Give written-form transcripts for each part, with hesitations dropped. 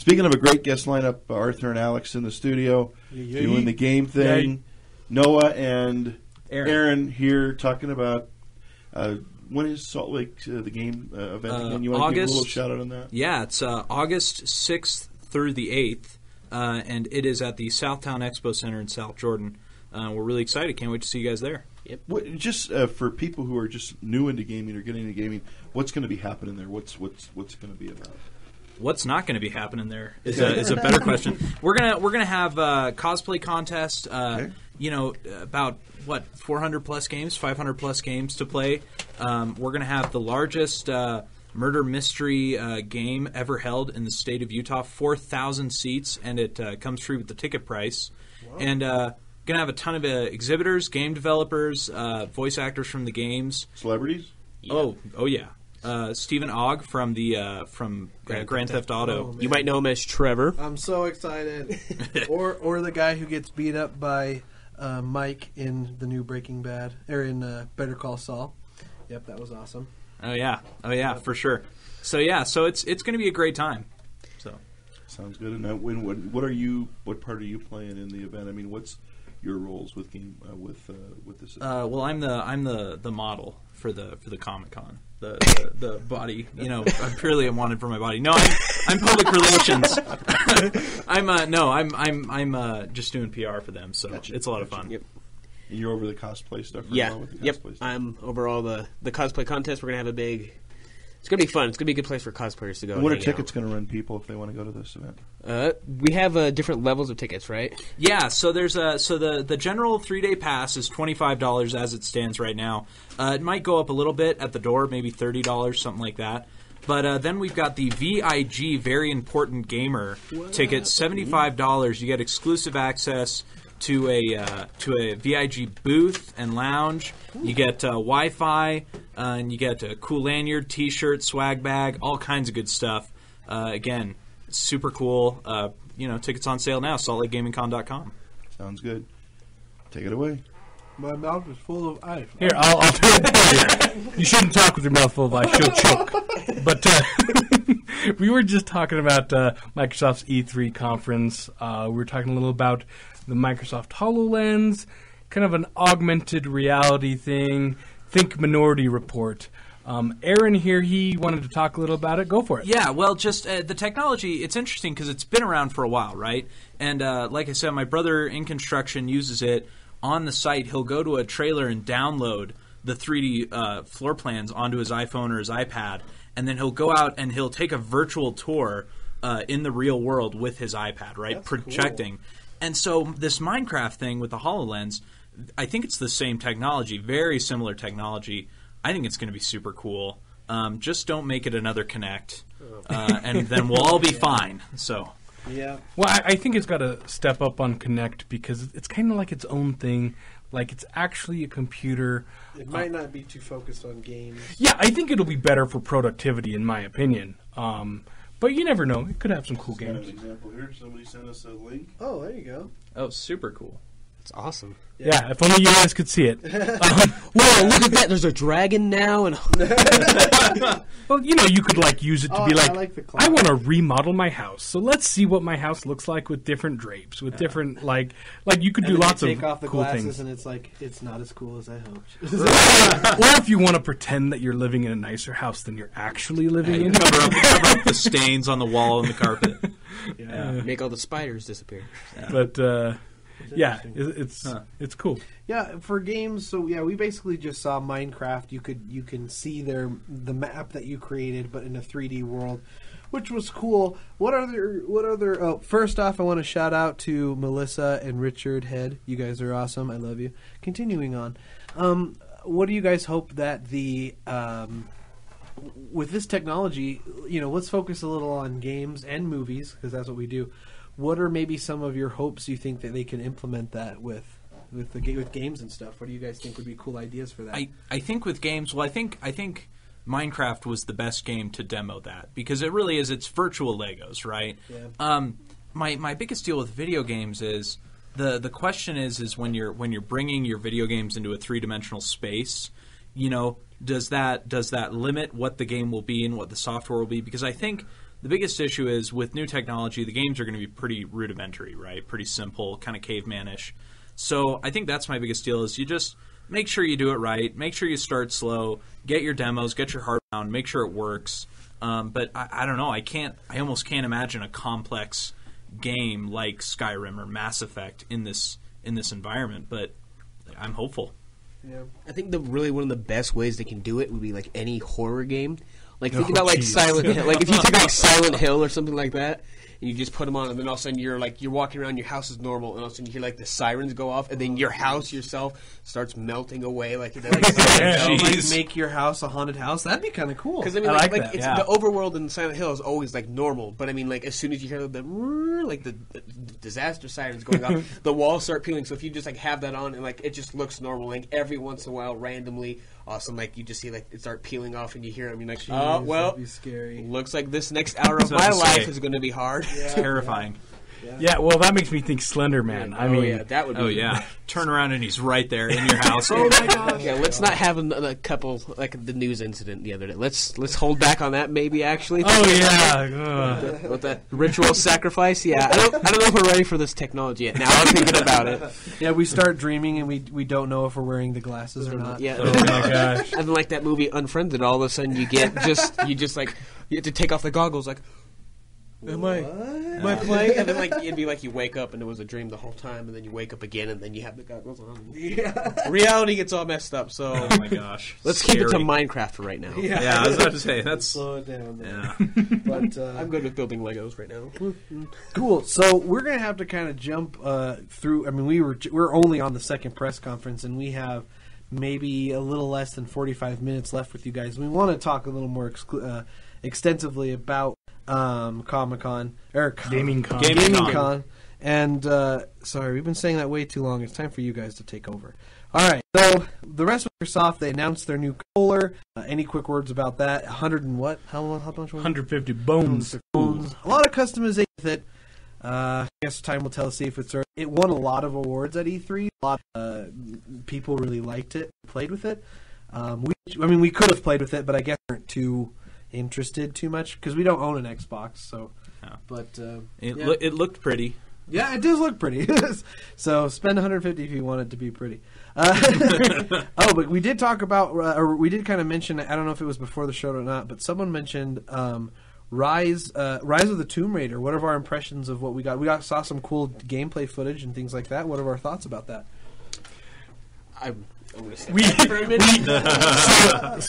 Speaking of a great guest lineup, Arthur and Alex in the studio doing the game thing. Noah and Aaron here talking about when is Salt Lake the game event again? You want to give a little shout out on that? Yeah, it's August 6th through the 8th, and it is at the Southtown Expo Center in South Jordan. We're really excited. Can't wait to see you guys there. Yep. Just for people who are just new into gaming or getting into gaming, what's going to be happening there? What's going to be about? What's not going to be happening there is a better question. We're gonna have a cosplay contest. About 400 plus games, 500 plus games to play. We're gonna have the largest murder mystery game ever held in the state of Utah. 4,000 seats, and it comes free with the ticket price. Wow. And gonna have a ton of exhibitors, game developers, voice actors from the games, celebrities. Yeah. Oh yeah. Stephen Ogg from Grand Theft Auto. You might know him as Trevor. I'm so excited. or the guy who gets beat up by Mike in the new Breaking Bad, or in Better Call Saul. Yep, that was awesome. Oh yeah, for sure. So it's going to be a great time. So sounds good. And what part are you playing in the event? I mean, what's your roles with with this? Well, I'm the model for the Comic-Con. The body, I'm purely wanted for my body. No, I'm public relations. I'm just doing PR for them, so it's a lot of fun. Yep. And you're over the cosplay stuff. Yep. I'm over all the cosplay contest. We're gonna have a big. It's gonna be fun. It's gonna be a good place for cosplayers to go. What are tickets gonna run people if they want to go to this event? We have different levels of tickets, right? Yeah. So there's the general 3-day pass is $25 as it stands right now. It might go up a little bit at the door, maybe $30, something like that. But then we've got the VIG, Very Important Gamer ticket, $75. You get exclusive access to a VIG booth and lounge. You get Wi-Fi, and you get a cool lanyard, T-shirt, swag bag, all kinds of good stuff. Again, super cool. Tickets on sale now. SaltLakeGamingCon.com. Sounds good. Take it away. My mouth is full of ice. Here, I'll do it. You shouldn't talk with your mouth full of ice. She'll choke. But we were just talking about Microsoft's E3 conference. We were talking a little about the Microsoft HoloLens, kind of an augmented reality thing. Think Minority Report. Aaron here, he wanted to talk a little about it. Go for it. Yeah, well, just the technology, it's interesting because it's been around for a while, right? And like I said, my brother in construction uses it on the site. He'll go to a trailer and download the 3D floor plans onto his iPhone or his iPad, and then he'll go out and he'll take a virtual tour in the real world with his iPad, right? That's projecting. Cool. And so this Minecraft thing with the HoloLens, I think it's the same technology, very similar technology. I think it's going to be super cool. Just don't make it another Kinect, and then we'll all be fine. So, yeah. Well, I think it's got to step up on Kinect because it's kind of like its own thing. Like it's actually a computer. It might not be too focused on games. Yeah, I think it'll be better for productivity, in my opinion. But you never know. It could have some cool games. An example here. Somebody sent us a link. Oh, there you go. Oh, super cool. It's awesome. Yeah, if only you guys could see it. Whoa, look at that. There's a dragon now. And well, you could use it to be like the I want to remodel my house. So let's see what my house looks like with different drapes, with different, you could do lots of take off the cool glasses things. And it's it's not as cool as I hoped. Or if you want to pretend that you're living in a nicer house than you're actually living in. Cover up the stains on the wall and the carpet. make all the spiders disappear. Yeah. But, yeah, it's cool. Yeah, for games, so yeah, we basically just saw Minecraft. You can see the map that you created, but in a 3D world, which was cool. What other? Oh, first off, I want to shout out to Melissa and Richard Head. You guys are awesome. I love you. Continuing on, what do you guys hope that the with this technology, let's focus a little on games and movies because that's what we do. What are maybe some of your hopes you think that they can implement that with games and stuff? What do you guys think would be cool ideas for that? I think with games, well, I think Minecraft was the best game to demo that because it really is. It's virtual Legos, right? Yeah. My biggest deal with video games is the question is when you're bringing your video games into a 3-dimensional space, does that limit what the game will be and what the software will be? Because I think the biggest issue is with new technology, the games are going to be pretty rudimentary, right? Pretty simple, kind of caveman-ish. So I think that's my biggest deal is you just make sure you do it right. Make sure you start slow. Get your demos. Get your heart down. Make sure it works. But I don't know. I almost can't imagine a complex game like Skyrim or Mass Effect in this environment. But I'm hopeful. Yeah. I think one of the best ways they can do it would be like any horror game. Like think about like Silent Hill. Like if you take like Silent Hill or something like that, and you just put them on, and then all of a sudden you're walking around, your house is normal, and all of a sudden you hear like the sirens go off, and then your house yourself starts melting away like it does. Like make your house a haunted house. That'd be kind of cool. Because I mean, like it's the overworld in Silent Hill is always like normal, but I mean, like as soon as you hear the disaster sirens going off, the walls start peeling. So if you just like have that on and like it just looks normal, like every once in a while, randomly, awesome, like you just see like it start peeling off, and you hear them, you're like, oh well, that'd be scary. Looks like this next hour of my life is going to be hard. Yeah. Terrifying. Yeah, well, that makes me think Slender Man. I mean, that would be. Oh, yeah. Turn around and he's right there in your house. Oh, my gosh. Yeah, let's not have a couple, like the news incident the other day. Let's hold back on that, maybe, actually. Oh, yeah. With that ritual sacrifice, yeah. I don't know if we're ready for this technology yet. Now I'm thinking about it. Yeah, we start dreaming, and we don't know if we're wearing the glasses or not. Yeah. Oh, my gosh. And like that movie Unfriended, all of a sudden you have to take off the goggles, like, Am I playing? And then it'd be like you wake up and it was a dream the whole time, and then you wake up again and then you have the goggles on. Yeah. Reality gets all messed up. So oh my gosh, let's keep it to Minecraft for right now. Yeah, I was about to say that's slow it down. Yeah, but I'm good with building Legos right now. Cool. So we're gonna have to kind of jump through. I mean, we're only on the second press conference, and we have maybe a little less than 45 minutes left with you guys. We want to talk a little more extensively about Comic-Con or Gaming Con. Gaming Con. And sorry, we've been saying that way too long. It's time for you guys to take over. All right. So the rest of Microsoft, they announced their new controller. Any quick words about that? 100 and what? How much? 150 bones. A lot of customization with it. I guess time will tell to see if it's. It won a lot of awards at E3. A lot of people really liked it, played with it. We could have played with it, but I guess we weren't too interested too much because we don't own an Xbox. So, yeah. But it looked pretty. Yeah, it does look pretty. So spend 150 if you want it to be pretty. But we did talk about, or we did kind of mention. I don't know if it was before the show or not, but someone mentioned Rise of the Tomb Raider. What are our impressions of what we got? We saw some cool gameplay footage and things like that. What are our thoughts about that? So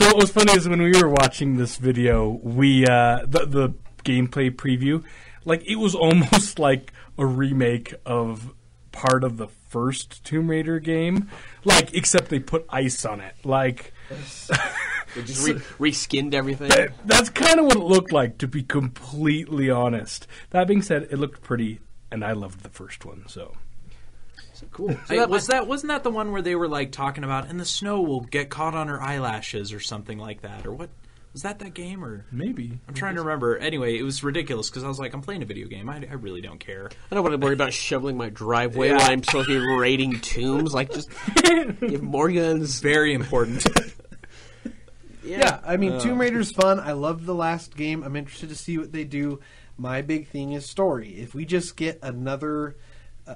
what was funny is when we were watching this video, the gameplay preview, like it was almost like a remake of part of the first Tomb Raider game, like except they put ice on it, like. They just reskinned everything. That's kind of what it looked like, to be completely honest. That being said, it looked pretty, and I loved the first one. So cool. So wasn't that the one where they were like talking about, and the snow will get caught on her eyelashes or something like that, or what? Was that game or maybe? I'm trying to remember. Anyway, it was ridiculous because I was like, I'm playing a video game. I really don't care. I don't want to worry about shoveling my driveway while I'm supposed to be raiding tombs. Like, just give more guns. Very important. Yeah, I mean, Tomb Raider's fun. I loved the last game. I'm interested to see what they do. My big thing is story. If we just get another...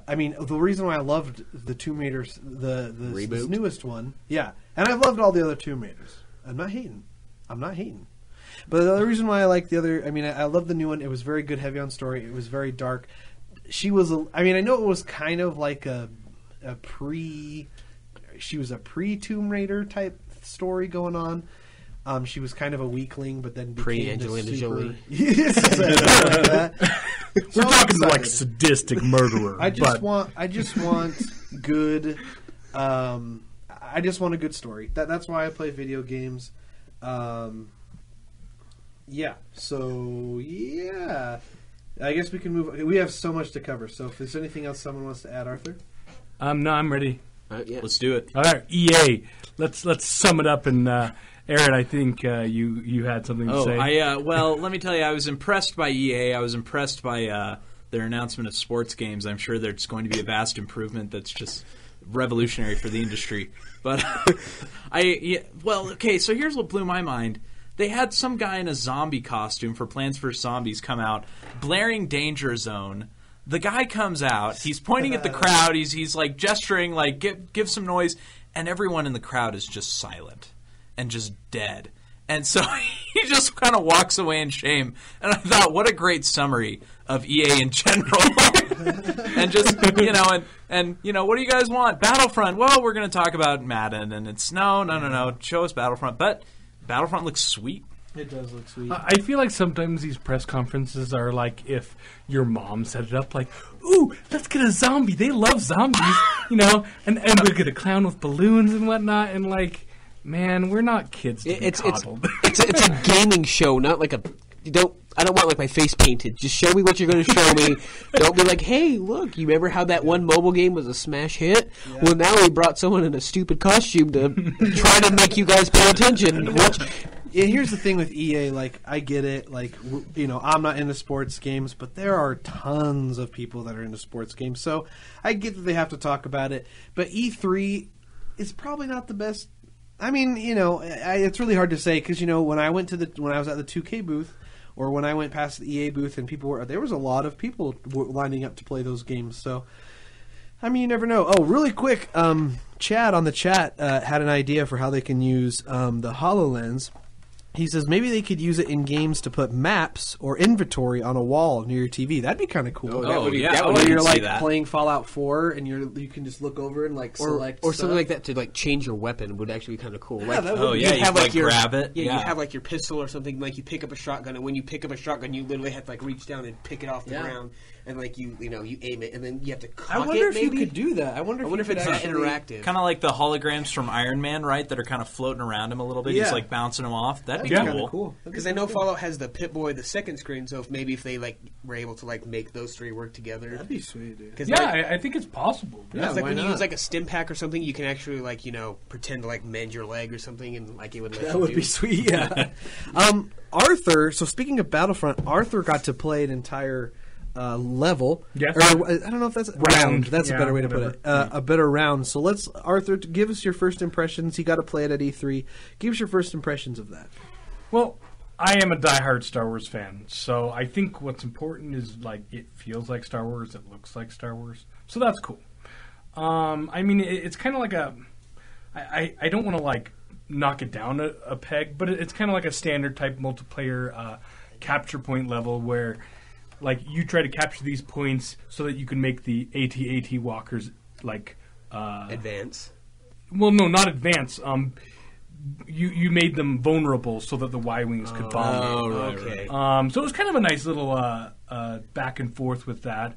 I mean, the reason why I loved the Tomb Raiders, this newest one, yeah, and I've loved all the other Tomb Raiders. I'm not hating. But the other reason why I like the other... I mean, I love the new one. It was very good, heavy on story. It was very dark. She was... I mean, I know it was kind of like a pre... She was a pre-Tomb Raider type story going on. She was kind of a weakling, but then pre-Angelina Jolie. We're talking like sadistic murderer. I just want good. I just want a good story. That's why I play video games. Yeah. So yeah, I guess we can move. We have so much to cover. So if there's anything else someone wants to add, Arthur. No, I'm ready. Yeah. Let's do it. All right, EA. Let's sum it up and. Aaron, I think you had something to say. Well, let me tell you, I was impressed by EA. I was impressed by their announcement of sports games. I'm sure there's going to be a vast improvement that's just revolutionary for the industry. But so here's what blew my mind. they had some guy in a zombie costume for Plants vs. Zombies come out, blaring Danger Zone. The guy comes out, he's pointing at the crowd, he's like gesturing, like give some noise, and everyone in the crowd is just silent and just dead. And so he just kind of walks away in shame. And I thought, what a great summary of EA in general. And just, and what do you guys want? Battlefront. Well, we're going to talk about Madden. And it's, no. Show us Battlefront. But Battlefront looks sweet. It does look sweet. I feel like sometimes these press conferences are like if your mom set it up, like, ooh, let's get a zombie. They love zombies, and we'll get a clown with balloons and whatnot. And like, man, we're not kids to be coddled. It's a gaming show, not like a. I don't want like my face painted. Just show me what you're going to show me. Don't be like, hey, look, you remember how that one mobile game was a smash hit? Yeah. Well, now we brought someone in a stupid costume to try to make you guys pay attention. Yeah, here's the thing with EA. Like, I get it. Like, I'm not into sports games, but there are tons of people that are into sports games. So I get that they have to talk about it. But E3 is probably not the best. I mean, it's really hard to say because when I was at the 2K booth, or when I went past the EA booth and there was a lot of people lining up to play those games. So, I mean, you never know. Oh, really quick, Chad on the chat had an idea for how they can use the HoloLens. He says maybe they could use it in games to put maps or inventory on a wall near your TV. That'd be kind of cool. Where you're like playing Fallout 4 and you can just look over and like select or something like that to like change your weapon would actually be kind of cool. Like, you have like grab it. Yeah, you have like your pistol or something. Like you pick up a shotgun, and when you pick up a shotgun, you literally have to like reach down and pick it off the ground. And like you aim it, and then you have to cock it. I wonder if you could do that. I wonder if it's interactive. Kind of like the holograms from Iron Man, right? That are kind of floating around him a little bit. Yeah. He's like bouncing them off. That'd be cool. Because I know Fallout has the Pip-Boy, the second screen. So if they like were able to like make those three work together, that'd be sweet, dude. I think it's possible. Yeah, it's like when you use like a stim pack or something, you can actually like pretend to like mend your leg or something, and like it would. That would be sweet. Yeah. Arthur. So speaking of Battlefront, Arthur got to play an entire level. Yes. Or, I don't know if that's round. That's a better way to put it. A better round. So let's, Arthur, give us your first impressions. He got to play it at E3. Give us your first impressions of that. Well, I am a diehard Star Wars fan, so I think what's important is like it feels like Star Wars, it looks like Star Wars, so that's cool. I mean, it's kind of like I don't want to like knock it down a peg, but it's kind of like a standard type multiplayer capture point level where like you try to capture these points so that you can make the AT-AT walkers like advance. Well, no, not advance. You made them vulnerable so that the Y-Wings could bomb them. Oh, okay. So it was kind of a nice little back and forth with that.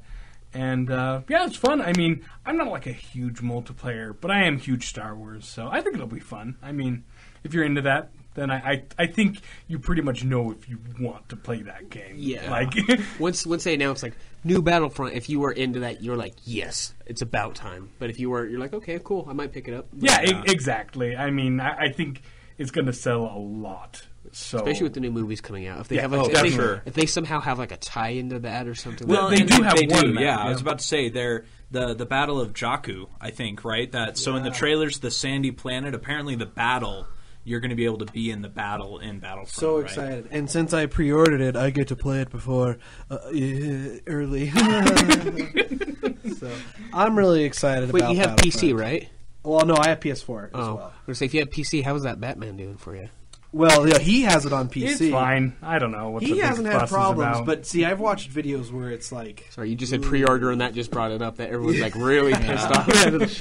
And, it's fun. I mean, I'm not like a huge multiplayer, but I am huge Star Wars, so I think it'll be fun. I mean, if you're into that, then I think you pretty much know if you want to play that game. Yeah. Like once they announce like new Battlefront, if you were into that, you're like, yes, it's about time. But if you're like, okay, cool, I might pick it up. Yeah, exactly. I mean, I think it's going to sell a lot. So especially with the new movies coming out, if they have if they somehow have like a tie into that or something. Well, they do have one. Yeah, I was about to say they're the Battle of Jakku, I think, right? So in the trailers, the Sandy Planet, apparently the battle. You're going to be able to be in the battle in Battlefront. So excited. Right? And since I pre-ordered it, I get to play it before early. So I'm really excited about Wait, you have PC, right? Well, no, I have PS4 as well. I was going to say, if you have PC, how is that Batman doing for you? Well, yeah, he has it on PC. It's fine. I don't know what he hasn't had problems, about. But see, I've watched videos where it's like. Sorry, you just said pre-order, and that just brought it up. That everyone's like really pissed off.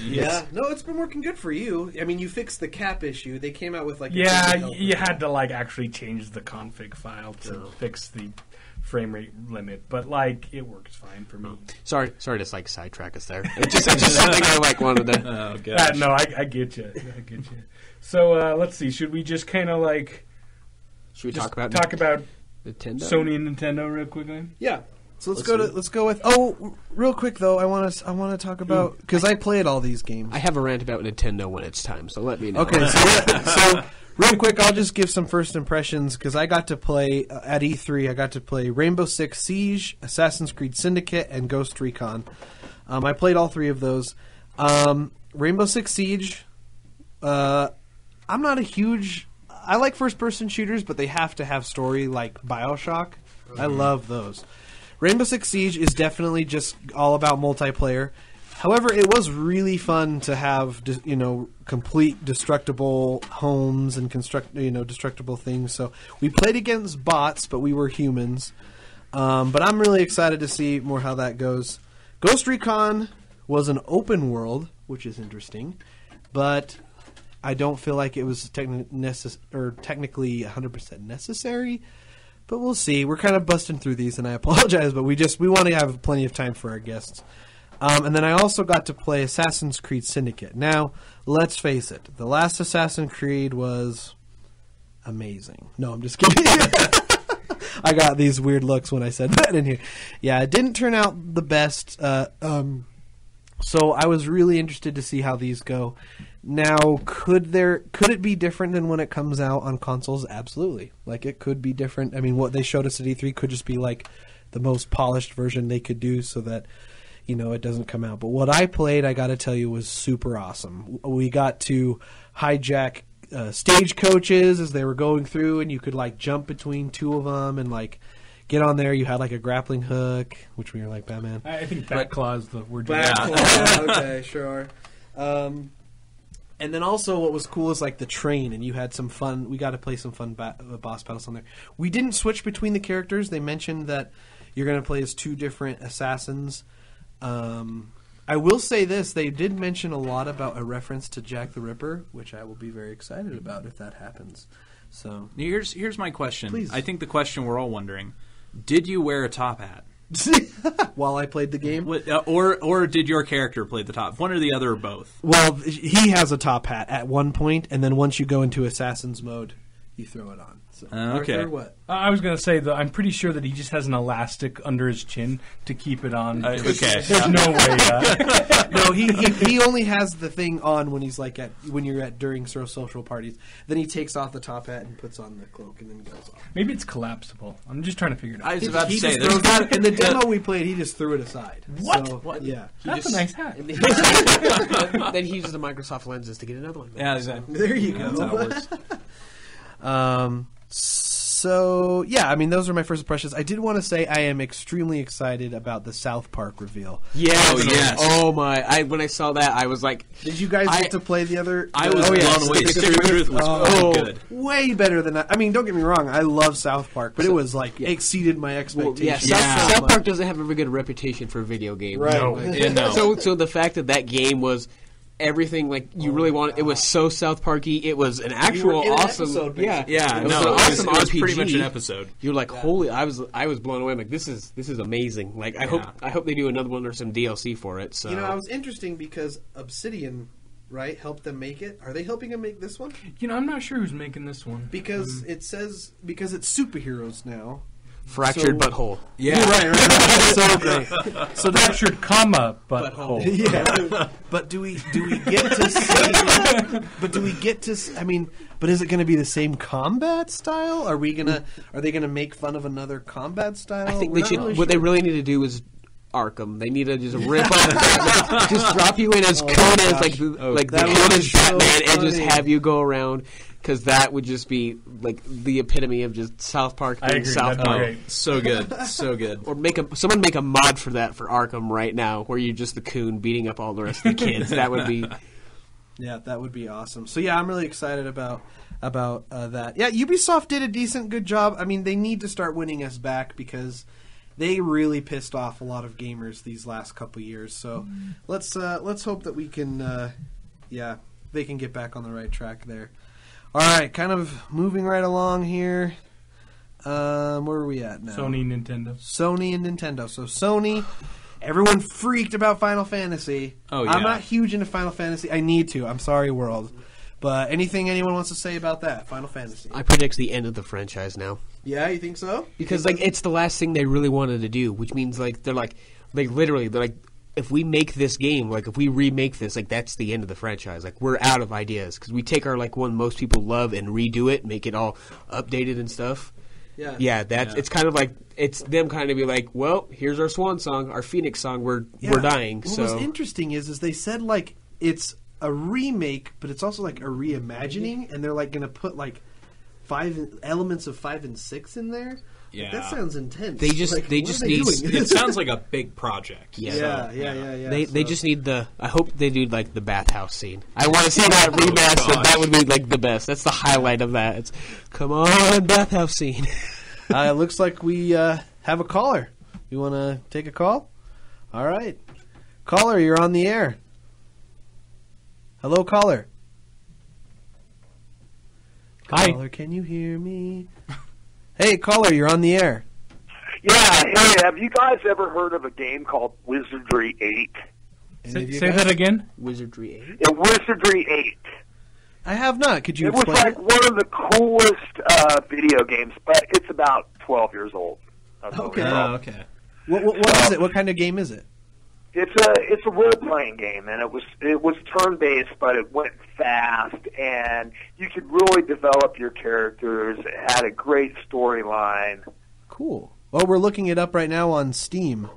Yeah, no, it's been working good for you. I mean, you fixed the cap issue. They came out with like. Yeah, you had to like actually change the config file to fix the frame rate limit, but like it works fine for me. Sorry to like sidetrack us there. It's just something I like wanted to. Oh gosh. No, I get you. So let's see. Should we just kind of like? Should we talk about Nintendo? Sony and Nintendo real quickly? Yeah. So let's go with. Oh, real quick though, I want to talk about because I played all these games. I have a rant about Nintendo when it's time, so let me know. Okay, so real quick, I'll just give some first impressions because I got to play at E3. I got to play Rainbow Six Siege, Assassin's Creed Syndicate, and Ghost Recon. I played all three of those. Rainbow Six Siege. I'm not a huge. I like first-person shooters, but they have to have story like BioShock. I love those. Rainbow Six Siege is definitely just all about multiplayer. However, it was really fun to have, complete destructible homes and destructible things. So we played against bots, but we were humans. But I'm really excited to see more how that goes. Ghost Recon was an open world, which is interesting, but I don't feel like it was technically 100% necessary. But we'll see. We're kind of busting through these, and I apologize, but we want to have plenty of time for our guests. And then I also got to play Assassin's Creed Syndicate. Now, let's face it, the last Assassin's Creed was amazing. No, I'm just kidding. I got these weird looks when I said that in here. Yeah, it didn't turn out the best. So I was really interested to see how these go. Now, could it be different than when it comes out on consoles? Absolutely. Like, it could be different. I mean, what they showed us at E3 could just be like the most polished version they could do so that it doesn't come out. But what I played, I got to tell you, was super awesome. We got to hijack stagecoaches as they were going through, and you could like jump between two of them and like get on there. You had like a grappling hook, which we were like Batman. I think Bat Claw is the word. Bat Claw. Okay, sure. And then also what was cool is like the train, and you had some fun. We got to play some fun boss battles on there. We didn't switch between the characters. They mentioned that you're going to play as two different assassins. I will say this: they did mention a lot about a reference to Jack the Ripper, which I will be very excited about if that happens. So here's my question. Please. I think the question we're all wondering: did you wear a top hat while I played the game, or did your character play the top? One or the other, or both? Well, he has a top hat at one point, and then once you go into Assassin's mode, you throw it on. So, okay. Arthur, what? I was going to say that I'm pretty sure that he just has an elastic under his chin to keep it on. Okay. There's no way. No, he only has the thing on when he's like during social parties. Then he takes off the top hat and puts on the cloak and then goes off. Maybe it's collapsed. I'm just trying to figure it out. I was about to say that. In the demo we played, he just threw it aside. What? So, What? Yeah. That's a nice hat. Then he uses the Microsoft lenses to get another one. Yeah, exactly. There you go. That's how it works. So, yeah, I mean, those are my first impressions. I did want to say I am extremely excited about the South Park reveal. Yeah. Oh, yes. Oh, my. When I saw that, I was like... Did you guys get to play the other... I was blown away. Stick of Truth was good. Way better than that. I mean, don't get me wrong. I love South Park, but it was like exceeded my expectations. South Park doesn't have a very good reputation for video games. Right. No. Yeah, no. So the fact that game was... everything like you really wanted. It was so South Parky. It was an actual awesome episode, yeah. Yeah, It was no, an awesome it was RPG. pretty much an episode. You're like, holy! I was blown away. I'm like, this is amazing. Like, I hope they do another one or some DLC for it. So I was interesting because Obsidian, right, helped them make it. Are they helping them make this one? I'm not sure who's making this one. Because it says because it's superheroes now. fractured butthole. Yeah, right. So great. So Fractured comma butthole. Yeah. But do we get to see? But do we get to? I mean, but is it going to be the same combat style? Are they gonna make fun of another combat style? I think they should. What they really need to do is Arkham. They need to just rip off, just drop you in as Conan, like the Conan's Batman, and just have you go around. Because that would just be like the epitome of just South Park being South Park. Great. So good, so good. Or someone make a mod for that for Arkham right now, where you're just the coon beating up all the rest of the kids. That would be. Yeah, that would be awesome. So yeah, I'm really excited about that. Yeah, Ubisoft did a good job. I mean, they need to start winning us back because they really pissed off a lot of gamers these last couple years. So let's hope that we can, they can get back on the right track there. All right, kind of moving right along here. Where are we at now? Sony and Nintendo. So Sony, everyone freaked about Final Fantasy. Oh, yeah. I'm not huge into Final Fantasy. I need to. I'm sorry, world. But anything anyone wants to say about that, Final Fantasy? I predict the end of the franchise now. Yeah, you think so? Because it's the last thing they really wanted to do, which means they're like if we make this game, like if we remake this, like that's the end of the franchise. Like we're out of ideas because we take our like one most people love and redo it, make it all updated and stuff. Yeah. It's kind of like it's them kind of be like, well, here's our swan song, our Phoenix song. We're dying. What was interesting is they said like it's a remake, but it's also like a reimagining, and they're like going to put like elements of 5 and 6 in there. Yeah, that sounds intense. They just need. It sounds like a big project. Yeah. Yeah. They just need the. I hope they do like the bathhouse scene. I want to see that remastered. That would be like the best. That's the highlight of that. It's come on bathhouse scene. It looks like we have a caller. You want to take a call? All right, caller, you're on the air. Hello, caller. Hi. Caller, can you hear me? Hey, caller, you're on the air. Yeah, hey, have you guys ever heard of a game called Wizardry 8? Say that again? Wizardry 8? Yeah, Wizardry 8. I have not. Could you It was explain like one of the coolest video games, but it's about 12 years old. That's what Okay. it's called. Okay. What is it? What kind of game is it? It's a role playing game, and it was turn based, but it went fast, and you could really develop your characters. It had a great storyline. Cool. Well, we're looking it up right now on Steam.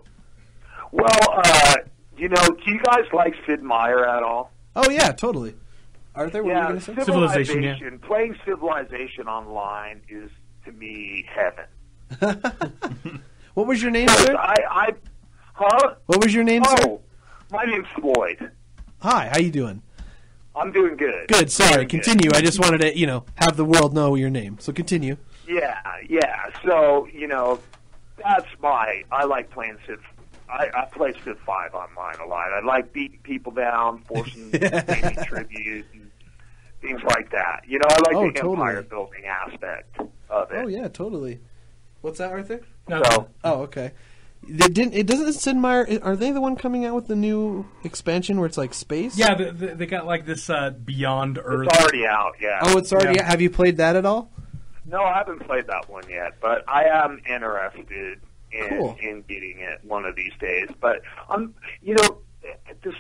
Well, do you guys like Sid Meier at all? Oh yeah, totally. Arthur, what were you Yeah, going to say? Civilization, yeah. Playing Civilization online is to me heaven. What was your name, sir? Huh? What was your name, sir? Oh, my name's Floyd. Hi, how you doing? I'm doing good. Good. Sorry. Doing Continue. good. I just wanted to, have the world know your name. So continue. Yeah. So, that's I like playing Civ. I play Civ 5 online a lot. I like beating people down, forcing maybe tribute, and things like that. I like the totally. empire building aspect of it. Oh yeah, totally. What's that, Arthur? No. So, Oh, okay. It doesn't Sid Meier. Are they the one coming out with the new expansion where it's like space? Yeah, they got like this Beyond Earth. it's already out, yeah. Oh, it's already. Yeah. Have you played that at all? No, I haven't played that one yet, but I am interested Cool. in getting it one of these days. But this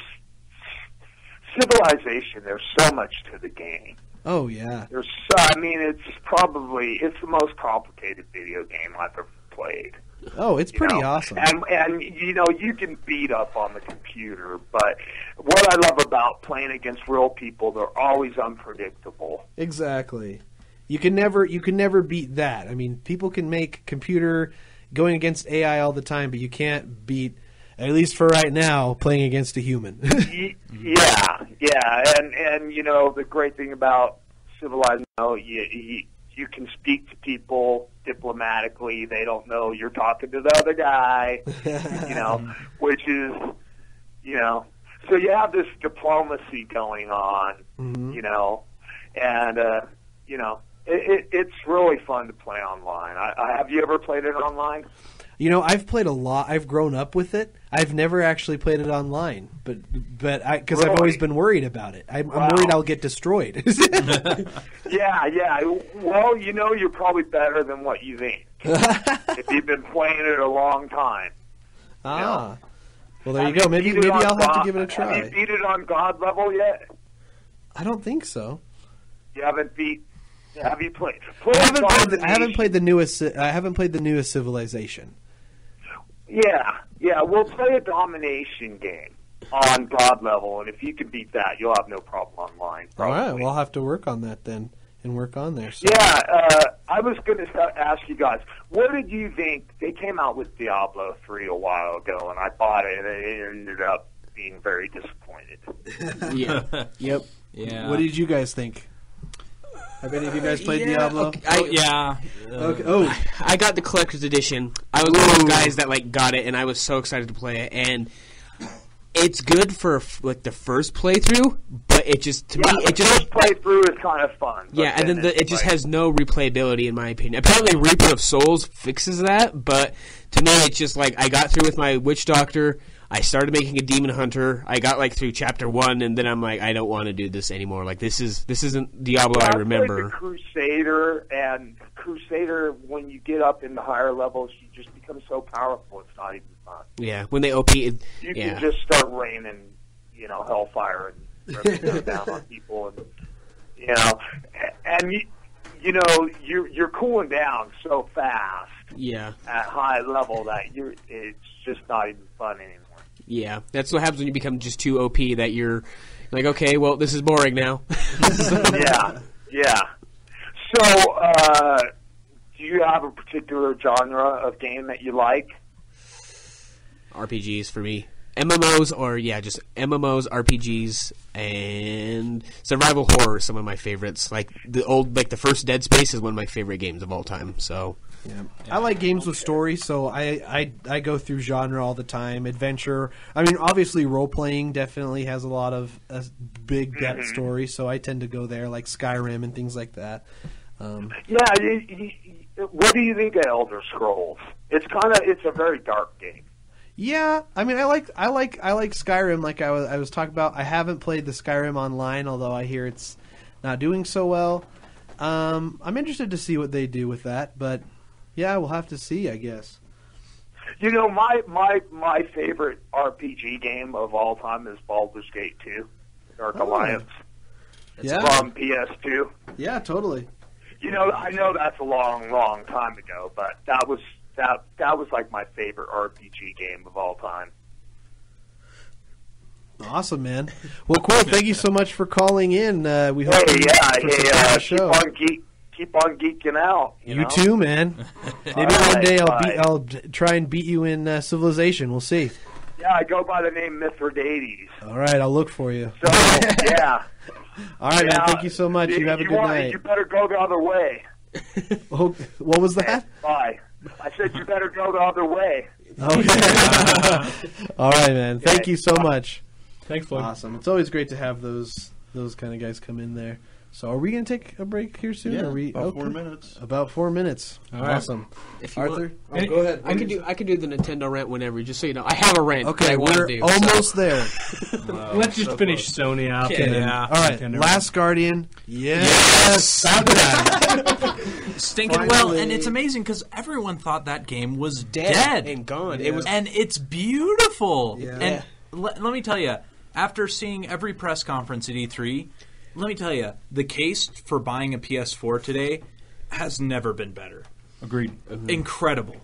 Civilization, there's so much to the game. Oh yeah. It's the most complicated video game I've ever played. Oh, it's pretty awesome. And you can beat up on the computer, but what I love about playing against real people, they're always unpredictable. Exactly. You can never beat that. I mean, people can make computer going against AI all the time, but you can't beat, at least for right now, playing against a human. Yeah, and the great thing about Civilized, you can speak to people diplomatically. They don't know you're talking to the other guy, which is, so you have this diplomacy going on, Mm-hmm. and it's really fun to play online. Have you ever played it online? I've played a lot. I've grown up with it. I've never actually played it online, but because I've Really? always been worried about it. I'm Wow. worried I'll get destroyed. Yeah. Well, you're probably better than what you think if you've been playing it a long time. Well, there you Have go. Maybe beat it on I'll have to God- give it a Have try. you beat it on God level yet? I don't think so. You haven't beat. Have you played? I haven't played the Domination. I haven't played the newest Civilization. Yeah. We'll play a domination game on God level, and if you can beat that, you'll have no problem online. All Probably. right, well, I'll have to work on that then and work on there. So. Yeah, I was going to ask you guys, what did you think? They came out with Diablo 3 a while ago, and I bought it, and it ended up being very disappointed. Yeah. Yep. Yeah. What did you guys think? Have any of you guys played Yeah, Diablo? okay. Yeah. Okay. Oh, I got the collector's edition. I was one of those guys that got it, and I was so excited to play it. And it's good for the first playthrough, but it just The first playthrough is kind of fun. but and then it's it just has no replayability in my opinion. Apparently, Reaper of Souls fixes that, but to me, it's just I got through with my Witch Doctor. I started making a Demon Hunter. I got through Chapter 1, and then I'm I don't want to do this anymore. This isn't Diablo I remember. Played the Crusader, and Crusader, when you get up into higher levels, you just become so powerful. It's not even fun. Yeah, when they OP, You can just start raining, hellfire and ripping down on people, and you're cooling down so fast yeah. at high level that it's just not even fun anymore. Yeah, that's what happens when you become just too OP that you're okay, well, this is boring now. Yeah. So, do you have a particular genre of game that you like? RPGs for me. MMOs or just MMOs, RPGs, and survival horror. Some of my favorites, like the first Dead Space is one of my favorite games of all time. So, I like games with story, so I go through genre all the time. Adventure. I mean, obviously, role playing definitely has a lot of big depth story, so I tend to go there, like Skyrim and things like that. What do you think of Elder Scrolls? It's a very dark game. Yeah, I mean, I like Skyrim. Like I was talking about, I haven't played the Skyrim online, although I hear it's not doing so well. I'm interested to see what they do with that, but yeah, we'll have to see, I guess. You know, my favorite RPG game of all time is Baldur's Gate 2, Dark Alliance. It's from PS2. Yeah, totally. You know, I know that's a long, long time ago, but that was like my favorite RPG game of all time. Awesome, man. Well, cool. Thank you so much for calling in. We hope keep on geeking out. You know? Too, man. Maybe one day I'll try and beat you in Civilization. We'll see. Yeah, I go by the name Mithridates. All right, I'll look for you. So yeah. All right, man. Thank you so much. You have a good night. You better go the other way. Oh, what was that? Bye. I said you better go the other way. Okay. All right, man. Thank you so much. Thanks, Floyd. Awesome. It's always great to have those kind of guys come in there. So, are we going to take a break here soon? Yeah, about 4 minutes. About 4 minutes. All right. Awesome. if you Arthur, want, go ahead. I can do the Nintendo rant whenever, just so you know. I have a rant. Okay, that I want we're to do, almost there. Let's just finish Sony out. Okay, and then yeah. All right, Nintendo. Last Guardian. Yes. About time. Stinking Finally. well, and it's amazing because everyone thought that game was dead. and gone. Yeah. It was And it's beautiful. Yeah. And let me tell you, after seeing every press conference at E3, let me tell you, the case for buying a PS4 today has never been better. Agreed. Incredible.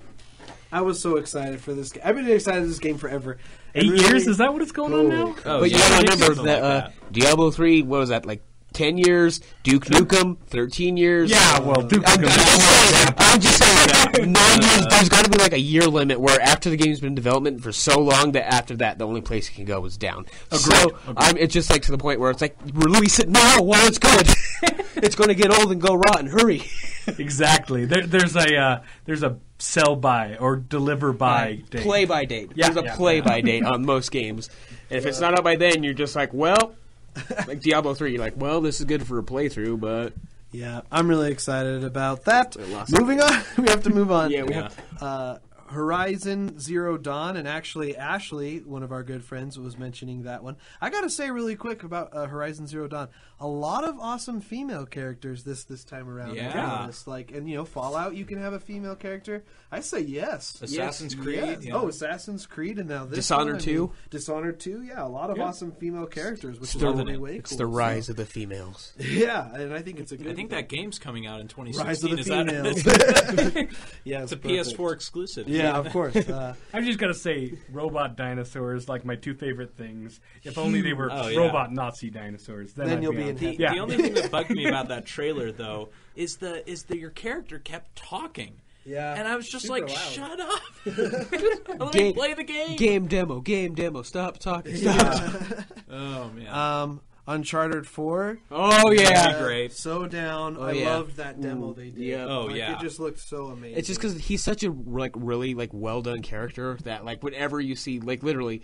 I was so excited for this game. I've been excited for this game forever. 8 years? Is that what it's going on now? Oh, but you gotta remember something that, like Diablo 3, what was that, like 10 years? Duke Nukem, 13 years. Yeah, well, Duke I'm just saying that 9 years, there's got to be like a year limit where after the game's been in development for so long that after that the only place it can go is down. So it's just like to the point where it's like, release it now while it's good. It's going to get old and go rotten. Hurry. Exactly. There's a sell by or deliver by date. Play by date. Yeah, There's a play by date on most games. And if it's not out by then, you're just like, well, like Diablo 3, you're like, well, this is good for a playthrough, but... Yeah, I'm really excited about that. lost Moving on. We have to move on. Yeah, we have Horizon Zero Dawn, and actually Ashley, one of our good friends, was mentioning that one. I got to say really quick about Horizon Zero Dawn. A lot of awesome female characters this time around. Yeah. And Fallout, you can have a female character. I say yes. Assassin's Yes. Creed. Yes. Yeah. Oh, Assassin's Creed, and now this Dishonored one, 2. Dishonored 2, yeah. A lot of awesome female characters, which is the- really way It's cool. the rise of the females. Yeah, and I think it's a good I think that game's coming out in Rise 2016. of the Is females. Yeah, it's a perfect. PS4 exclusive. Yeah, of course. I've just got to say, robot dinosaurs, like my two favorite things. If only they were Oh, yeah. robot Nazi dinosaurs. Then I'd you'll be on. in heaven. The only thing that bugged me about that trailer, though, is that your character kept talking. Yeah. And I was just Super like, loud. shut up. Let me play the game. Game demo. Stop talking. Stop. Oh, man. Uncharted 4. Oh, yeah. That'd be great. So down. I yeah. loved that demo they did. Yeah. Oh, Like, yeah. It just looked so amazing. It's just because he's such a really well done character that whenever you see literally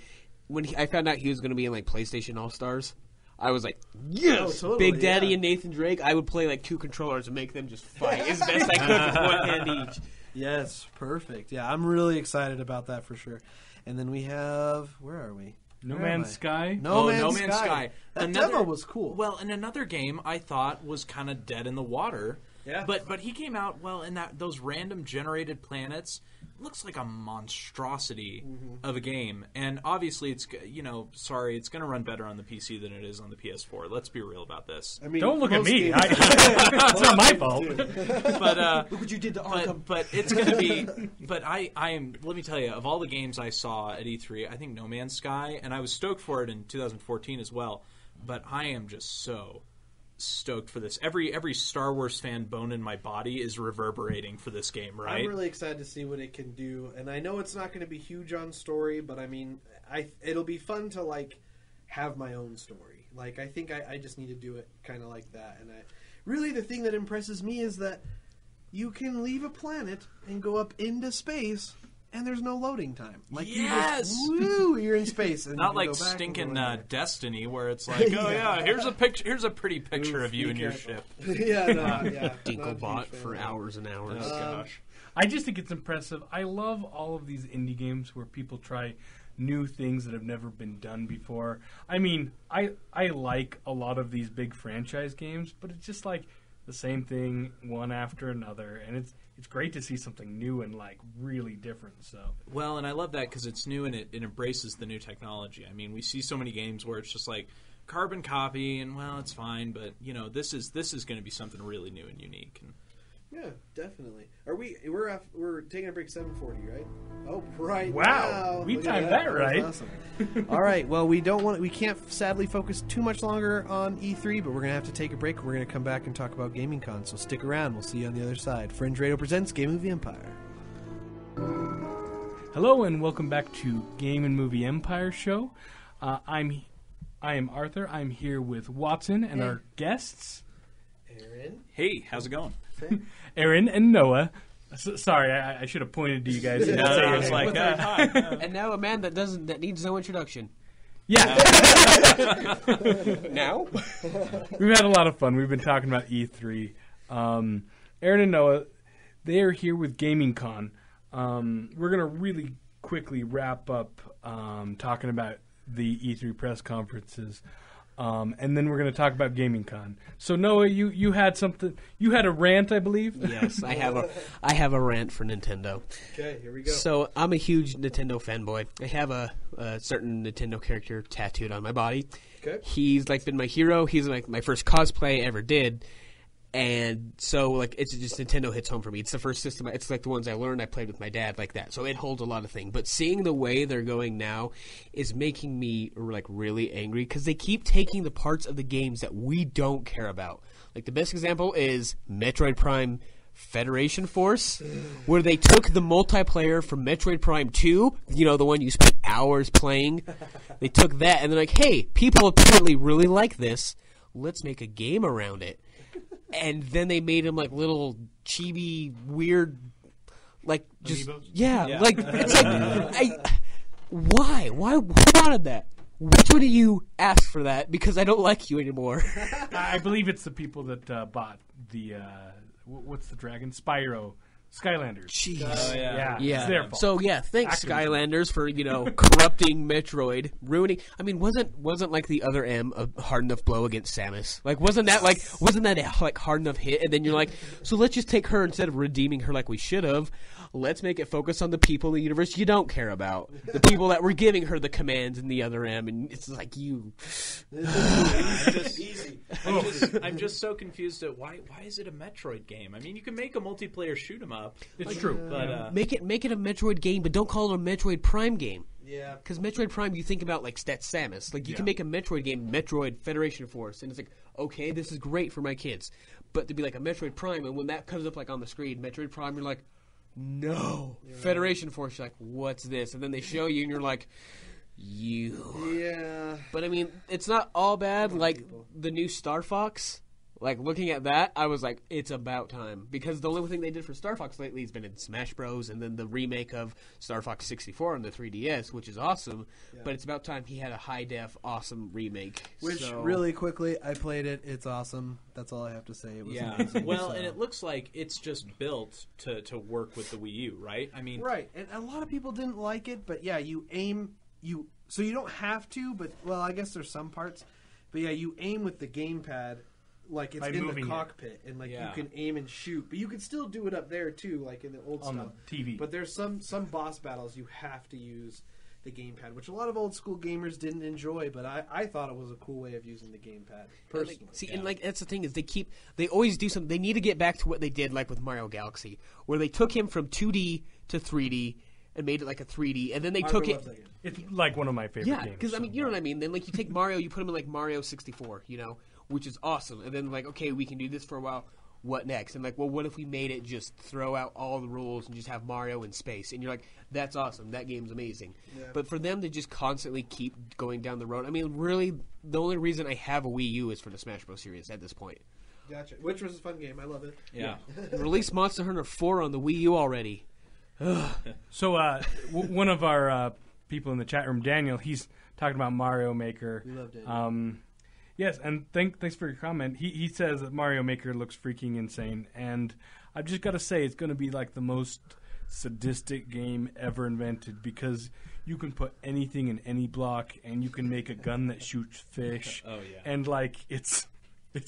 when I found out he was going to be in PlayStation All Stars, I was like, yes, Oh, totally, Big Daddy yeah. and Nathan Drake. I would play 2 controllers and make them just fight as best I could with one hand each. Yes, perfect. Yeah, I'm really excited about that for sure. And then we have, where are we? No Where am Man's I? Sky. No Man's No Man's Sky. Sky. That demo was cool. Well, and another game I thought was kind of dead in the water. Yeah. But he came out in those random generated planets. Looks like a monstrosity of a game, and obviously it's it's going to run better on the PC than it is on the PS4. Let's be real about this. I mean, Don't look at most me. games- It's not my fault. But Look what you did to Arkham. but it's going to be. But I am. Let me tell you, of all the games I saw at E3, I think No Man's Sky, and I was stoked for it in 2014 as well. But I am just so stoked for this. Every Star Wars fan bone in my body is reverberating for this game, right? I'm really excited to see what it can do, and I know it's not going to be huge on story, but I mean, it'll be fun to like have my own story. Like, I think I just need to do it kind of like that. And really the thing that impresses me is that you can leave a planet and go up into space, and there's no loading time. Like, yes! you're in space. And not you like go back stinking Destiny, where it's like, oh yeah, here's a pretty picture of you and your ship. Dinklebot for hours and hours. Oh gosh. I just think it's impressive. I love all of these indie games where people try new things that have never been done before. I mean, I like a lot of these big franchise games, but it's just like the same thing one after another, and it's great to see something new and like really different. So well, and I love that because it's new and it embraces the new technology. I mean, we see so many games where it's just like carbon copy, and well, it's fine, but you know, this is going to be something really new and unique. And yeah, definitely. We're taking a break 7:40, right? Oh, right. Wow, now. we Look at timed that right. Awesome. All right. Well, we can't sadly focus too much longer on E3, but we're gonna have to take a break. We're gonna come back and talk about Gaming Con. So stick around. We'll see you on the other side. Fringe Radio presents Game Movie Empire. Hello and welcome back to Game and Movie Empire Show. I am Arthur. I'm here with Watson and our guests, Aaron. hey, how's it going? Aaron and Noah. Sorry, I should have pointed to you guys. I was like, hi. And now a man that needs no introduction. Yeah. Now? We've had a lot of fun. We've been talking about E3. Aaron and Noah, they are here with Gaming Con. We're going to really quickly wrap up talking about the E3 press conferences. And then we're going to talk about Gaming Con. So Noah, you had something. You had a rant, I believe. Yes, I have a rant for Nintendo. Okay, here we go. So I'm a huge Nintendo fanboy. I have a certain Nintendo character tattooed on my body. Okay. He's like been my hero. He's like my first cosplay I ever did. And so, like, it's just Nintendo hits home for me. It's the first system. It's like the ones I learned. I played with my dad like that. So it holds a lot of things. But seeing the way they're going now is making me, like, really angry because they keep taking the parts of the games that we don't care about. Like, the best example is Metroid Prime Federation Force, where they took the multiplayer from Metroid Prime 2, you know, the one you spent hours playing. They took that, and they're like, hey, people apparently really like this. Let's make a game around it. And then they made him like little chibi weird, like just Amiibos? yeah, like it's like why wanted that? Which one of you asked for that? Because I don't like you anymore. I believe it's the people that bought the what's the dragon? Skylanders. Jeez. Oh, Yeah. It's their fault. So yeah, thanks Activision. Skylanders for corrupting Metroid, ruining. I mean, wasn't like the other M a hard enough blow against Samus? Like wasn't that a hard enough hit? And then you're like, so let's just take her instead of redeeming her like we should have. Let's make it focus on the people in the universe you don't care about, the people that were giving her the commands in the other M, and it's like you. I'm just so confused at why is it a Metroid game? I mean, you can make a multiplayer shoot 'em up. It's true. But Make it a Metroid game, but don't call it a Metroid Prime game. Yeah. Because Metroid Prime, you think about like that's Samus. Like you can make a Metroid game, Metroid Federation Force, and it's like, okay, this is great for my kids. But to be like a Metroid Prime, and when that comes up like on the screen, Metroid Prime, you're like, no. Federation Force, you're like, what's this? And then they show you, and you're like, you. Yeah. But I mean, it's not all bad. Like the new Star Fox. Like, looking at that, I was like, it's about time. Because the only thing they did for Star Fox lately has been in Smash Bros. And then the remake of Star Fox 64 on the 3DS, which is awesome. Yeah. But it's about time he had a high-def, awesome remake. Which, really quickly, I played it. It's awesome. That's all I have to say. It was amazing. Well, and it looks like it's just built to work with the Wii U, right? I mean... Right. And a lot of people didn't like it, but yeah, you aim... So you don't have to, but, well, I guess there's some parts. But yeah, you aim with the gamepad... Like it's in the cockpit, and like you can aim and shoot, but you can still do it up there too, like in the old on stuff. The TV. But there's some boss battles you have to use the gamepad, which a lot of old school gamers didn't enjoy. But I thought it was a cool way of using the gamepad personally. And like that's the thing is they always do something. They need to get back to what they did like with Mario Galaxy, where they took him from 2D to 3D. And made it like a 3D, and then they took it. It's like one of my favorite games. Yeah, because I mean, you know what I mean. Then like you take Mario, you put him in like Mario 64, which is awesome. And then like, okay, we can do this for a while. What next? And like, well, what if we made it just throw out all the rules and just have Mario in space? And you're like, that's awesome. That game's amazing. Yeah. But for them to just constantly keep going down the road, I mean, really, the only reason I have a Wii U is for the Smash Bros. Series at this point. Gotcha. Which was a fun game. I love it. Yeah. Release Monster Hunter 4 on the Wii U already. So one of our people in the chat room, Daniel, he's talking about Mario Maker. We love Daniel. Yes, and thanks for your comment. He says that Mario Maker looks freaking insane, and I've just got to say it's going to be like the most sadistic game ever invented because you can put anything in any block, and you can make a gun that shoots fish. Oh yeah, and like it's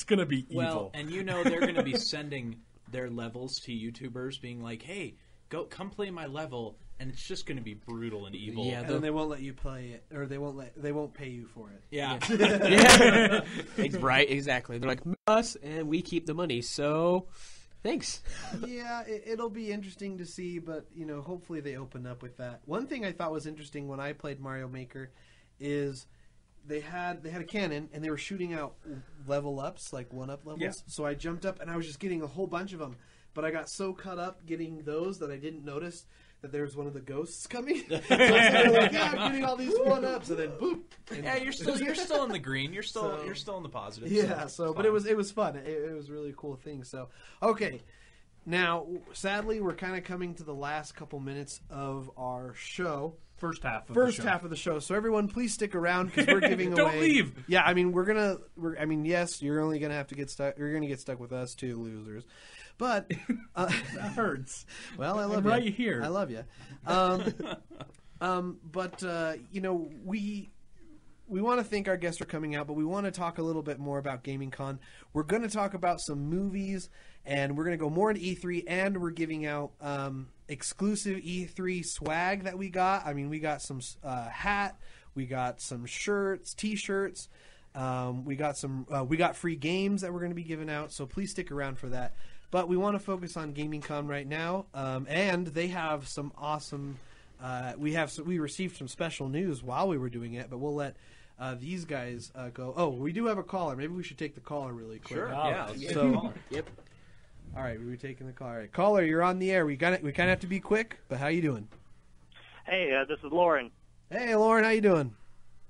going to be evil. Well, and they're going to be sending their levels to YouTubers, being like, "Hey, come play my level," and it's just going to be brutal and evil. Yeah, and they won't let you play it, or they won't pay you for it. Yeah, Right, exactly. They're like us, and we keep the money. So, thanks. Yeah, it'll be interesting to see, but hopefully they open up with that. One thing I thought was interesting when I played Mario Maker is they had a cannon and they were shooting out level ups, like 1-up levels. Yeah. So I jumped up and I was just getting a whole bunch of them. But I got so caught up getting those that I didn't notice that there was one of the ghosts coming. So I was like, I'm getting all these 1-ups, and then boop. And yeah, you're still in the green. You're still in the positive. Yeah. But it was fun. It was a really cool thing. So okay, now sadly we're kind of coming to the last couple minutes of our show. First half of the show. So everyone, please stick around because we're giving away. Don't leave. Yeah, I mean yes, you're only gonna have to get stuck. You're gonna get stuck with us too, losers. But that hurts. Well, I love you. Right here. I love you. We want to thank our guests for coming out, but we want to talk a little bit more about Gaming Con. We're going to talk about some movies, and we're going to go more into E3, and we're giving out exclusive E3 swag that we got. I mean, we got some hat, we got some shirts, T-shirts, we got free games that we're going to be giving out. So please stick around for that. But we want to focus on Gaming Con right now, and they have some awesome. We received some special news while we were doing it, but we'll let these guys go. Oh, we do have a caller. Maybe we should take the caller really quick. Sure. Yeah. Yep. All right, we're taking the caller. All right, caller, you're on the air. We kind of have to be quick, but how you doing? Hey, this is Lauren. Hey, Lauren, how you doing?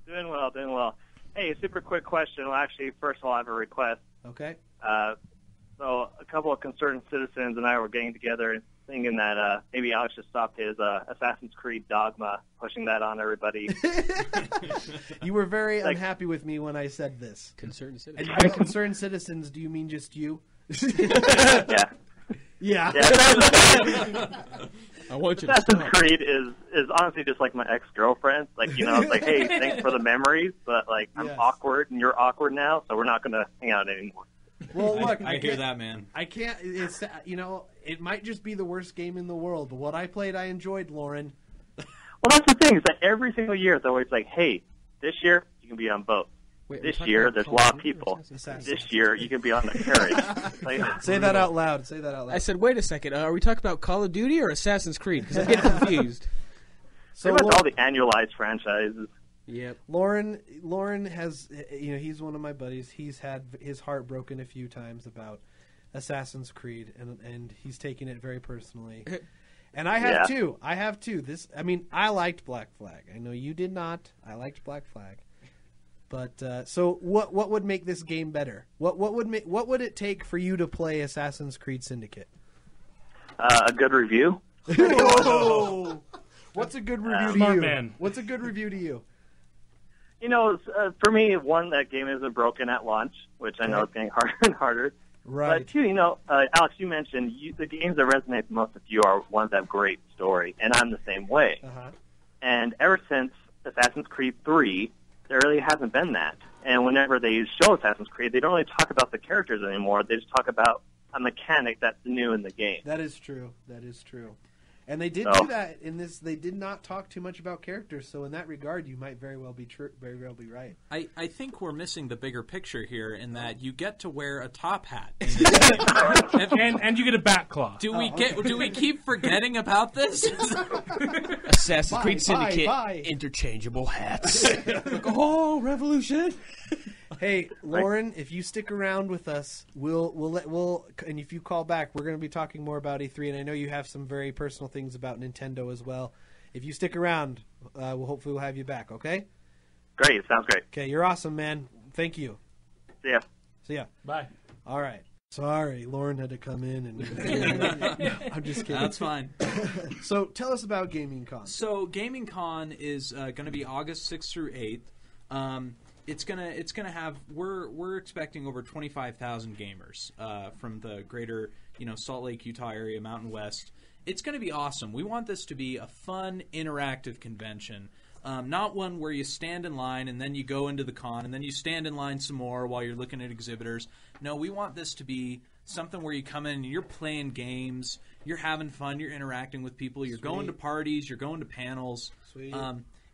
Doing well. Hey, super quick question. Well, actually, first of all, I have a request. Okay. So a couple of concerned citizens and I were getting together and thinking that maybe Alex should stop his Assassin's Creed dogma, pushing that on everybody. You were very unhappy with me when I said this. Concerned citizens. And by concerned citizens, do you mean just you? Yeah. Yeah. I want you to Assassin's stop. Creed is honestly just like my ex-girlfriend. Like, it's like, hey, thanks for the memories, but like I'm Yes. awkward and you're awkward now, so we're not going to hang out anymore. Well, look, I hear that, man. I can't. It's it might just be the worst game in the world, but what I played, I enjoyed, Lauren. Well, that's the thing. Is that every single year it's always like, hey, this year you can be on both. Wait, This we're talking year about there's a Call lot of of Duty or people. Assassin's This year you can be on the carriage. Like, Say that out loud. Say that out loud. I said, wait a second. Are we talking about Call of Duty or Assassin's Creed? Because I'm getting confused. So pretty much all the annualized franchises. Yep. Lauren has, he's one of my buddies. He's had his heart broken a few times about Assassin's Creed, and he's taken it very personally. And I have too. I liked Black Flag. I know you did not. I liked Black Flag. But so what would make this game better? What would it take for you to play Assassin's Creed Syndicate? A good review. Whoa! What's a good review to Smart you? man. What's a good review to you? For me, one, that game isn't broken at launch, which I know is getting harder and harder. Right. But two, Alex, you mentioned the games that resonate the most with you are ones that have great story, and I'm the same way. Uh-huh. And ever since Assassin's Creed 3, there really hasn't been that. And whenever they show Assassin's Creed, they don't really talk about the characters anymore. They just talk about a mechanic that's new in the game. That is true. And they did So- do that in this. They did not talk too much about characters, so in that regard, you might very well be right. I think we're missing the bigger picture here in that you get to wear a top hat. In this game. And you get a bat claw. Do we keep forgetting about this? Assassin's Bye, Creed Syndicate, bye. interchangeable hats. Like, oh, revolution! Hey, Lauren, if you stick around with us, and if you call back, we're going to be talking more about E3, and I know you have some very personal things about Nintendo as well. If you stick around, we'll have you back. Okay? Great. Sounds great. Okay, you're awesome, man. Thank you. See ya. See ya. Bye. All right. Sorry, Lauren had to come in and. I'm just kidding. That's fine. So tell us about Gaming Con. So Gaming Con is going to be August 6th through 8th. It's gonna have we're expecting over 25,000 gamers from the greater Salt Lake, Utah area, Mountain West. It's going to be awesome. We want this to be a fun, interactive convention. Not one where you stand in line and then you go into the con and then you stand in line some more while you're looking at exhibitors. No, we want this to be something where you come in and you're playing games, you're having fun, you're interacting with people, you're going to parties, you're going to panels. Sweet.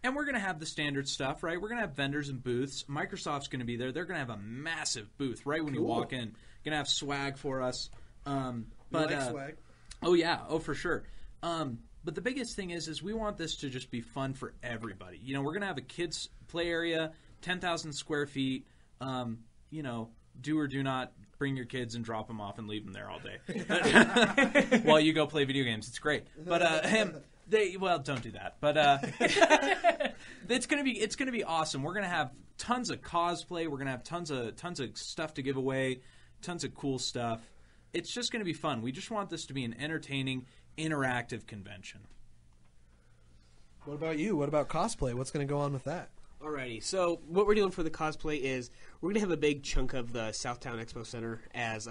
And we're going to have the standard stuff, right? We're going to have vendors and booths. Microsoft's going to be there. They're going to have a massive booth right when you walk in. Going to have swag for us. Swag? Oh, yeah. Oh, for sure. But the biggest thing is we want this to just be fun for everybody. We're going to have a kids' play area, 10,000 square feet. Do or do not bring your kids and drop them off and leave them there all day while you go play video games. It's great. But don't do that. But it's gonna be awesome. We're gonna have tons of cosplay. We're gonna have tons of stuff to give away, tons of cool stuff. It's just gonna be fun. We just want this to be an entertaining, interactive convention. What about you? What about cosplay? What's going to go on with that? Alrighty, so what we're doing for the cosplay is we're going to have a big chunk of the Southtown Expo Center as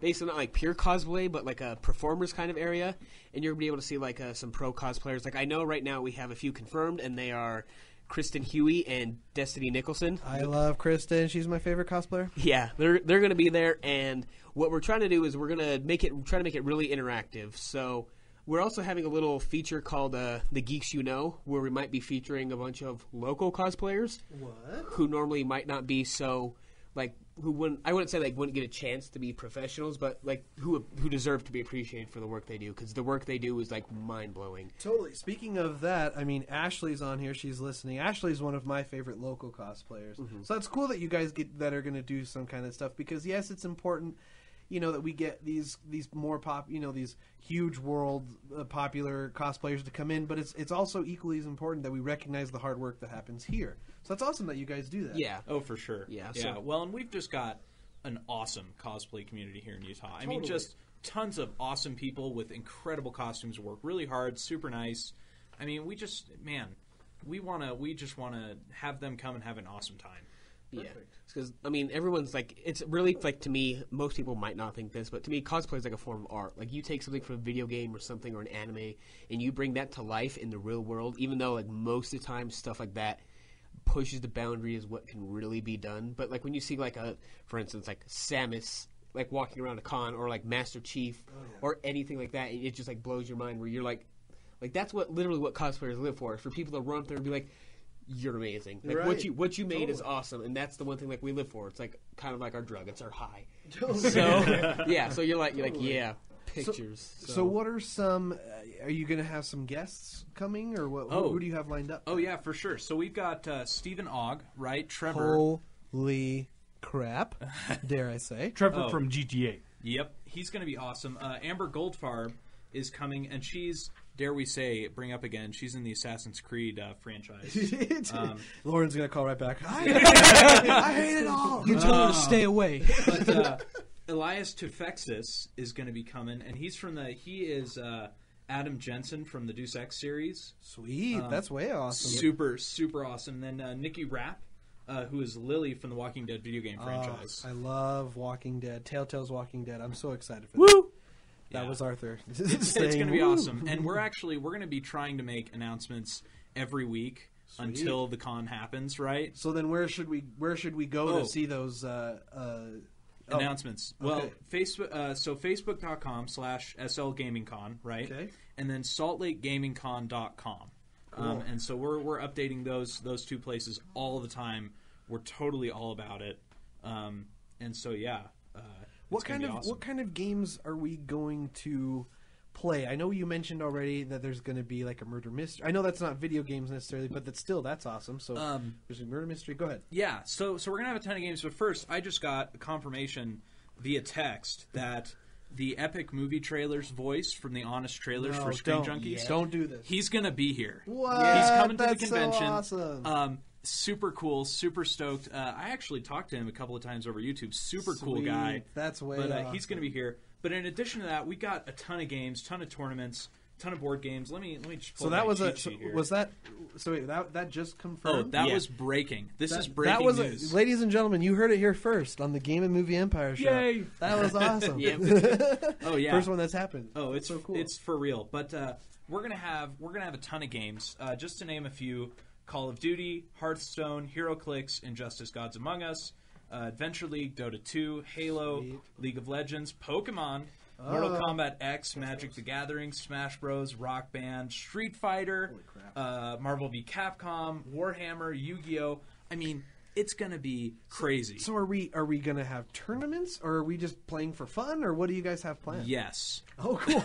basically not like pure cosplay, but like a performers kind of area, and you're going to be able to see like some pro cosplayers. Like I know right now we have a few confirmed, and they are Kristen Huey and Destiny Nicholson. I love Kristen. She's my favorite cosplayer. Yeah, they're going to be there, and what we're trying to do is we're going to try to make it really interactive. So we're also having a little feature called The Geeks You Know, where we might be featuring a bunch of local cosplayers. What? Who normally might not be so, like, I wouldn't say, like, wouldn't get a chance to be professionals, but, like, who deserve to be appreciated for the work they do, because the work they do is, like, mind-blowing. Totally. Speaking of that, I mean, Ashley's on here. She's listening. Ashley's one of my favorite local cosplayers. Mm-hmm. So that's cool that you guys that are going to do some kind of stuff, because, yes, it's important that we get these more these huge world popular cosplayers to come in, but it's also equally as important that we recognize the hard work that happens here. So that's awesome that you guys do that. Yeah. Oh, for sure. Yeah. Yeah. Well, and we've just got an awesome cosplay community here in Utah. Totally. I mean, just tons of awesome people with incredible costumes, work really hard, super nice. I mean, we just want to have them come and have an awesome time. Yeah, because I mean, everyone's like, it's really like, to me, most people might not think this, but to me, cosplay is like a form of art. Like, you take something from a video game or something or an anime, and you bring that to life in the real world. Even though like most of the time stuff like that pushes the boundary as what can really be done. But like when you see like for instance, like Samus like walking around a con, or like Master Chief, or anything like that, it just like blows your mind. Where you're like that's literally what cosplayers live for people to run up there and be like, you're amazing. Like right. what you made is awesome, and that's the one thing like we live for. It's like kind of like our drug. It's our high. So yeah, so you're like yeah, pictures. So what are some? Are you going to have some guests coming, or what? Who do you have lined up? Oh yeah, for sure. So we've got Stephen Ogg, right? Trevor. Holy crap! Dare I say? Trevor from GTA. Yep, he's going to be awesome. Amber Goldfarb is coming, and she's, dare we say, bring up again, she's in the Assassin's Creed franchise. Lauren's going to call right back. I hate it all. You told her to stay away. But Elias Tufexis is going to be coming, and he is Adam Jensen from the Deus Ex series. Sweet. That's way awesome. Super, super awesome. Then Nikki Rapp, who is Lily from the Walking Dead video game franchise. I love Walking Dead. Telltale's Walking Dead. I'm so excited for that. Woo! That was Arthur. It's going to be awesome, and we're going to be trying to make announcements every week until the con happens, right? So then, where should we go to see those announcements? Okay. Well, Facebook. So Facebook.com/SLGamingCon, right? Okay. And then SaltLakeGamingCon.com. Cool. And so we're updating those two places all the time. We're totally all about it. And so yeah. What kind of games are we going to play? I know you mentioned already that there's going to be like a murder mystery. I know that's not video games necessarily, but that's awesome. So there's a murder mystery. Go ahead. Yeah, so we're going to have a ton of games, but first, I just got confirmation via text that the Epic movie trailers voice from the Honest Trailers for Screen Junkies. Don't do this. He's going to be here. What? He's coming to That's the convention. So awesome. Super cool, super stoked. I actually talked to him a couple of times over YouTube. Super cool Sweet. guy. That's way But awesome. he's going to be here. But in addition to that, we got a ton of games, ton of tournaments, ton of board games. Let me just pull So that my was cheat sheet here. that just confirmed? Oh, that was breaking. This is breaking that was news. ladies and gentlemen, you heard it here first on the Game and Movie Empire show. Yay! That was awesome. Oh yeah, First one that's happened. Oh, it's so cool. It's for real. But we're gonna have a ton of games. Just to name a few: Call of Duty, Hearthstone, HeroClix, Injustice: Gods Among Us, Adventure League, Dota 2, Halo, Sweet. League of Legends, Pokemon, Mortal Kombat X, Magic the Gathering, Smash Bros, Rock Band, Street Fighter, Marvel v. Capcom, Warhammer, Yu-Gi-Oh. I mean, it's gonna be crazy. So are we going to have tournaments, or are we just playing for fun, or what do you guys have planned? Yes. Oh, cool.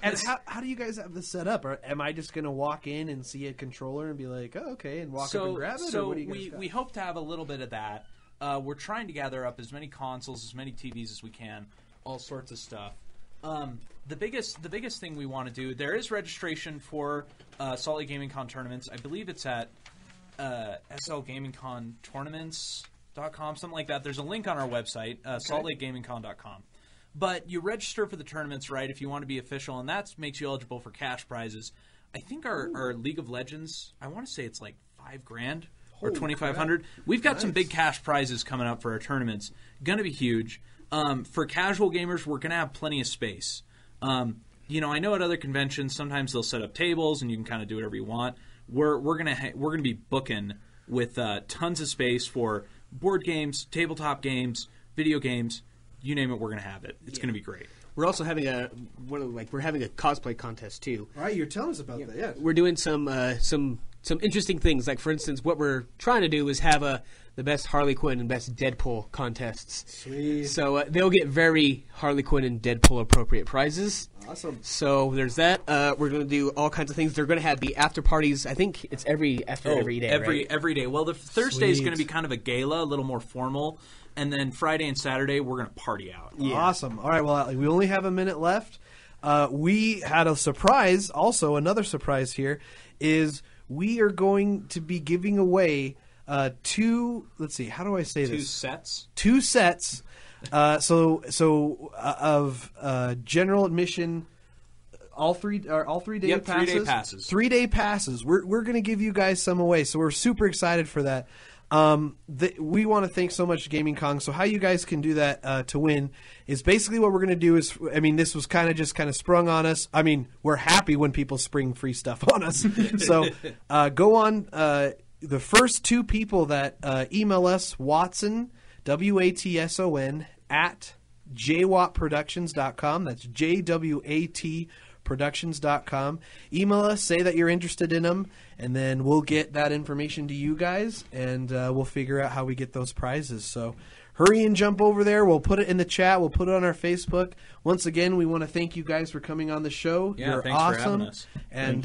And how do you guys have this set up? Or am I just going to walk in and see a controller and be like, oh, okay, and walk up and grab it? So or what do you guys got? we hope to have a little bit of that. We're trying to gather up as many consoles, as many TVs as we can, all sorts of stuff. The biggest thing we want to do, there is registration for Salt Lake Gaming Con tournaments. I believe it's at slgamingcontournaments.com, something like that. There's a link on our website, saltlakegamingcon.com. But you register for the tournaments, right, if you want to be official, and that makes you eligible for cash prizes. I think our League of Legends, I want to say it's like $5,000 or $2,500. We've got some big cash prizes coming up for our tournaments. Going to be huge. For casual gamers, we're going to have plenty of space. I know at other conventions, sometimes they'll set up tables and you can kind of do whatever you want. We're gonna be booking with tons of space for board games, tabletop games, video games, you name it. We're gonna have it. It's gonna be great. We're also having we're having a cosplay contest too. All right, you're telling us about that. Yeah, we're doing some interesting things. Like for instance, what we're trying to do is have the best Harley Quinn and best Deadpool contests. Sweet. So they'll get very Harley Quinn and Deadpool appropriate prizes. Awesome. So there's that. We're going to do all kinds of things. They're going to have the after parties. I think it's every day. Right? Every day. Well, the Thursday is going to be kind of a gala, a little more formal, and then Friday and Saturday we're going to party out. Yeah. Awesome. All right. Well, we only have a minute left. We had a surprise. Also, another surprise here is we are going to be giving away two. Let's see. How do I say this? Two sets. Of general admission, all three day passes. 3 day passes. We're going to give you guys some away, so we're super excited for that. We want to thank so much Gaming Kong. So how you guys can do that to win is basically what we're going to do is, this was kind of sprung on us. We're happy when people spring free stuff on us. So go on. The first two people that email us, Watson, WATSON, at jwatproductions.com. That's JWAT productions.com. Email us, say that you're interested in them, and then we'll get that information to you guys, and we'll figure out how we get those prizes. So hurry and jump over there. We'll put it in the chat. We'll put it on our Facebook. Once again, we want to thank you guys for coming on the show. Yeah, you're thanks awesome. for having us. And